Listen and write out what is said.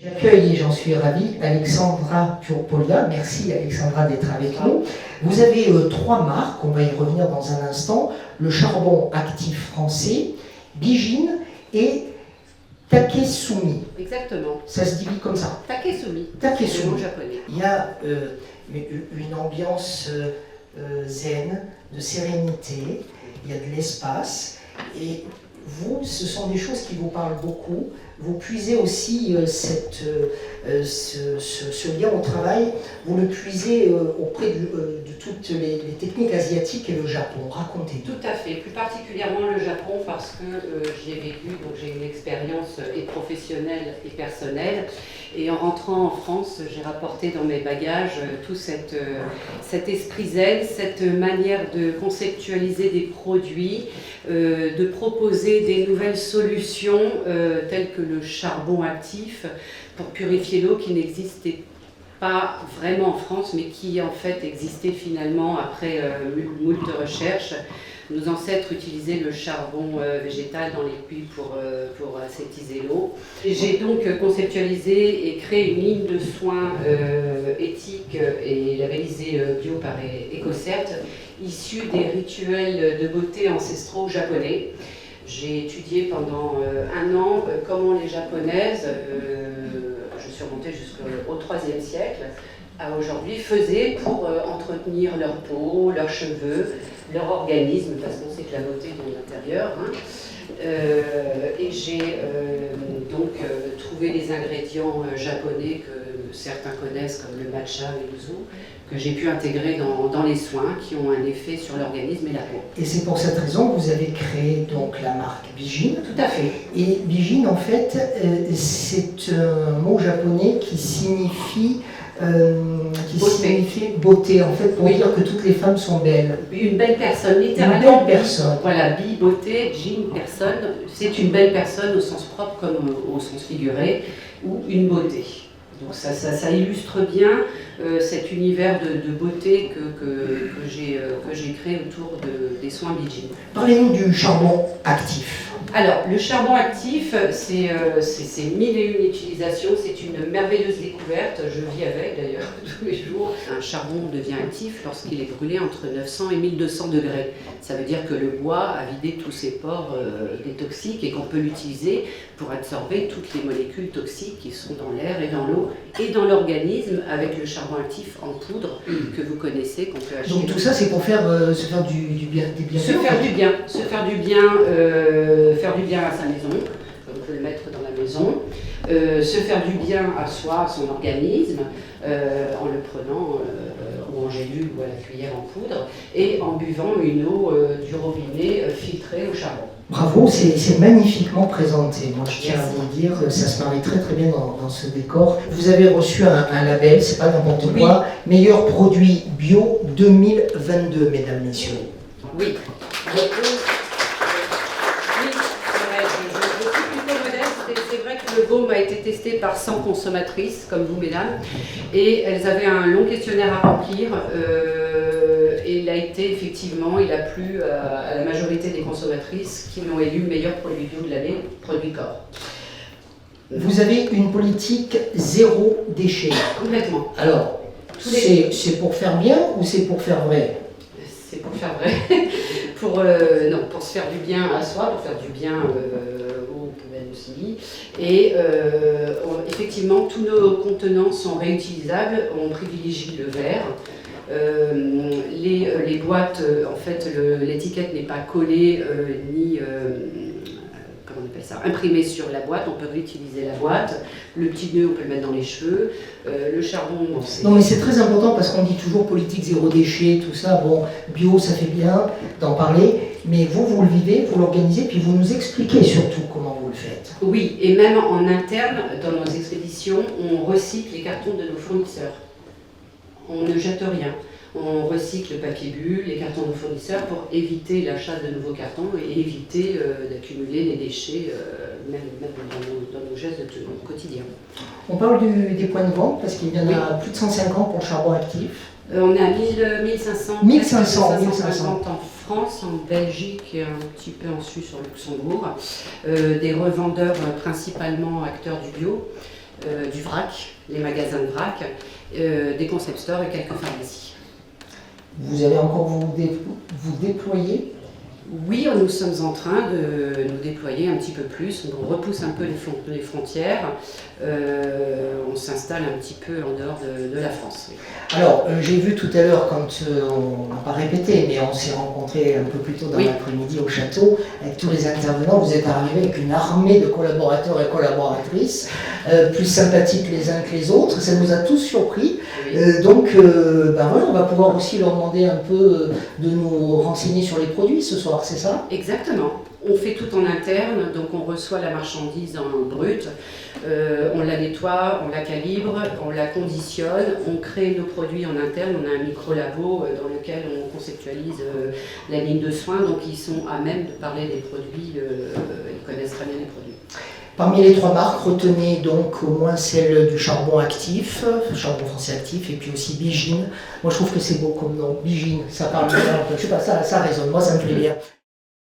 J'accueille, et j'en suis ravi, Alexandra Purpolia. Merci Alexandra d'être avec nous. Vous avez 3 marques, on va y revenir dans un instant. Le charbon actif français, Bijin et Takesumi. Exactement. Ça se dit comme ça. Takesumi. Takesumi. C'est le mot japonais. Il y a une ambiance zen, de sérénité, il y a de l'espace. Et vous, ce sont des choses qui vous parlent beaucoup. Vous puisez aussi ce lien au travail, vous le puisez auprès de toutes les techniques asiatiques et le Japon. Racontez. Tout à fait, plus particulièrement le Japon parce que j'y ai vécu, donc j'ai une expérience et professionnelle et personnelle. Et en rentrant en France, j'ai rapporté dans mes bagages tout cet esprit zen, cette manière de conceptualiser des produits, de proposer des nouvelles solutions telles que le charbon actif pour purifier l'eau qui n'existait pas vraiment en France, mais qui en fait existait finalement après moult recherches. Nos ancêtres utilisaient le charbon végétal dans les puits pour aseptiser l'eau. J'ai donc conceptualisé et créé une ligne de soins éthique et labellisée bio par EcoCert, issue des rituels de beauté ancestraux japonais. J'ai étudié pendant 1 an comment les japonaises, je suis remontée jusqu'au IIIe siècle, à aujourd'hui, faisaient pour entretenir leur peau, leurs cheveux, leur organisme, parce qu'on sait que la beauté est de l'intérieur. Et j'ai donc trouvé les ingrédients japonais que certains connaissent, comme le matcha et le yuzu, que j'ai pu intégrer dans les soins qui ont un effet sur l'organisme et la peau. Et c'est pour cette raison que vous avez créé donc la marque Bijin. Tout à fait. Et Bijin, en fait, c'est un mot japonais qui signifie beauté, en fait, pour dire que toutes les femmes sont belles. Une belle personne, littéralement. Une belle personne. Voilà, bi, beauté, Jin, personne. C'est une belle personne au sens propre comme au sens figuré, ou une beauté. Donc ça illustre bien cet univers de beauté que j'ai créé autour des soins Bijin. Parlez-nous du charbon actif. Alors, le charbon actif, c'est 1001 utilisations, c'est une merveilleuse découverte, je vis avec d'ailleurs tous les jours. Un charbon devient actif lorsqu'il est brûlé entre 900 et 1200 degrés. Ça veut dire que le bois a vidé tous ses pores des toxiques et qu'on peut l'utiliser pour absorber toutes les molécules toxiques qui sont dans l'air et dans l'eau et dans l'organisme avec le charbon actif en poudre que vous connaissez, qu'on peut acheter. Donc tout ça c'est pour faire, se faire du bien, des biens. Se faire du bien à sa maison, on peut le mettre dans la maison, se faire du bien à soi, à son organisme, en le prenant ou en gélule ou à la cuillère en poudre, et en buvant une eau du robinet filtrée au charbon. Bravo, c'est magnifiquement présenté. Moi, je tiens à vous dire, ça se marie très très bien dans ce décor. Vous avez reçu un label, c'est pas n'importe quoi, meilleur produit bio 2022, mesdames, messieurs. Oui. Je suis plutôt modeste. C'est vrai que le baume a été testé par 100 consommatrices, comme vous, mesdames, et elles avaient un long questionnaire à remplir. Et il a plu à la majorité des consommatrices qui l'ont élu meilleur produit bio de l'année, produit corps. Vous avez une politique zéro déchet. Complètement. Alors, c'est pour faire bien ou c'est pour faire vrai? C'est pour faire vrai. Pour se faire du bien à soi, pour faire du bien aux poubelles aussi. Et effectivement, tous nos contenants sont réutilisables. On privilégie le verre. Les boîtes, en fait, l'étiquette n'est pas collée ni comment on appelle ça, imprimée sur la boîte. On peut réutiliser la boîte. Le petit nœud, on peut le mettre dans les cheveux. Le charbon, non, mais c'est très important parce qu'on dit toujours politique zéro déchet, tout ça. Bon, bio, ça fait bien d'en parler, mais vous le vivez, vous l'organisez, puis vous nous expliquez surtout comment vous le faites. Oui, et même en interne, dans nos expéditions, on recycle les cartons de nos fournisseurs. On ne jette rien. On recycle le papier bulle, les cartons de nos fournisseurs pour éviter l'achat de nouveaux cartons et éviter d'accumuler les déchets, même dans nos gestes de quotidien. On parle des points de vente parce qu'il y en a plus de 150 pour le charbon actif. On est à 1500 en France, en Belgique et un petit peu en Suisse, au Luxembourg. Des revendeurs principalement acteurs du bio. du vrac, les magasins de vrac, des concept stores et quelques pharmacies. Vous allez encore vous déployer? Oui, nous sommes en train de nous déployer un petit peu plus. On repousse un peu les frontières. On s'installe un petit peu en dehors de la France. Oui. Alors, j'ai vu tout à l'heure, quand on n'a pas répété, mais on s'est rencontrés un peu plus tôt dans l'après-midi au château, avec tous les intervenants, vous êtes arrivés avec une armée de collaborateurs et collaboratrices, plus sympathiques les uns que les autres. Ça nous a tous surpris. Oui. Donc, voilà, on va pouvoir aussi leur demander un peu de nous renseigner sur les produits ce soir, c'est ça? Exactement. On fait tout en interne, donc on reçoit la marchandise en brut, on la nettoie, on la calibre, on la conditionne, on crée nos produits en interne, on a un micro-labo dans lequel on conceptualise la ligne de soins, donc ils sont à même de parler des produits, ils connaissent très bien les produits. Parmi les 3 marques, retenez donc au moins celle du charbon actif, charbon français actif, et puis aussi Bigine. Moi je trouve que c'est beau comme nom, Bigine, ça parle bien, je sais pas, ça résonne, moi ça me plaît bien.